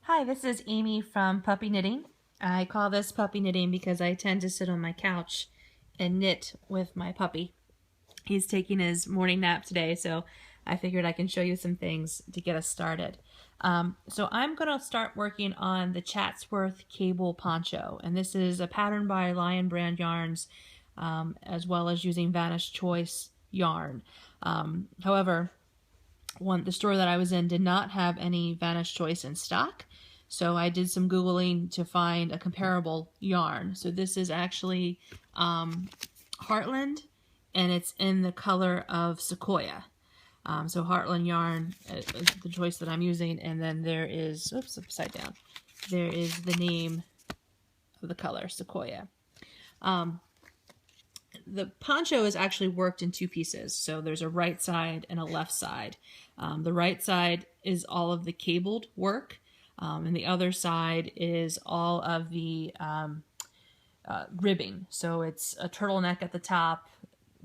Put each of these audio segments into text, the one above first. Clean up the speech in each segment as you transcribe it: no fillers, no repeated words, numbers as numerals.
Hi, this is Amy from Puppy Knitting. I call this puppy knitting because I tend to sit on my couch and knit with my puppy. He's taking his morning nap today, so I figured I can show you some things to get us started. So I'm going to start working on the Chatsworth Cable Poncho, and this is a pattern by Lion Brand Yarns, as well as using Vanish Choice yarn. However, the store that I was in did not have any Vanish Choice in stock, so I did some Googling to find a comparable yarn. So this is actually Heartland, and it's in the color of Sequoia. So Heartland yarn is the choice that I'm using, and then there is, oops, upside down, there is the name of the color, Sequoia. The poncho is actually worked in two pieces, so there's a right side and a left side. The right side is all of the cabled work, and the other side is all of the ribbing. So it's a turtleneck at the top,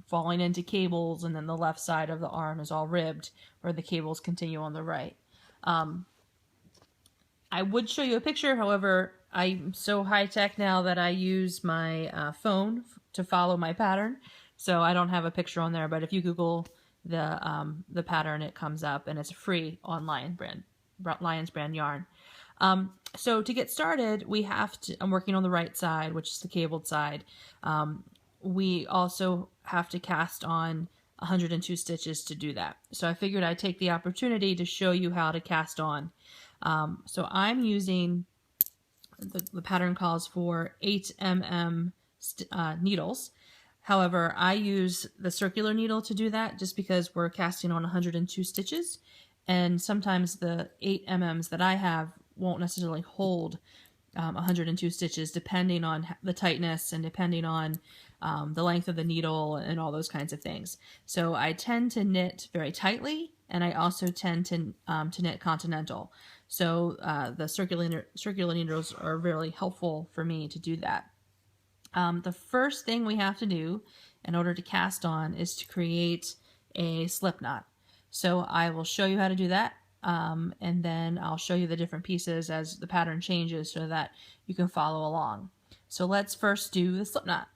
falling into cables, and then the left side of the arm is all ribbed, where the cables continue on the right. I would show you a picture, however, I'm so high-tech now that I use my phone to follow my pattern, so I don't have a picture on there, but if you Google the pattern, it comes up, and it's free on Lion's Brand yarn. So to get started, we have to, I'm working on the right side, which is the cabled side. We also have to cast on 102 stitches to do that. So I figured I'd take the opportunity to show you how to cast on. So I'm using, the pattern calls for 8mm needles. However, I use the circular needle to do that just because we're casting on 102 stitches, and sometimes the 8mm that I have won't necessarily hold 102 stitches depending on the tightness and depending on the length of the needle and all those kinds of things. So I tend to knit very tightly, and I also tend to knit continental. So the circular needles are really helpful for me to do that. The first thing we have to do in order to cast on is to create a slip knot. So I will show you how to do that, and then I'll show you the different pieces as the pattern changes so that you can follow along. So let's first do the slip knot.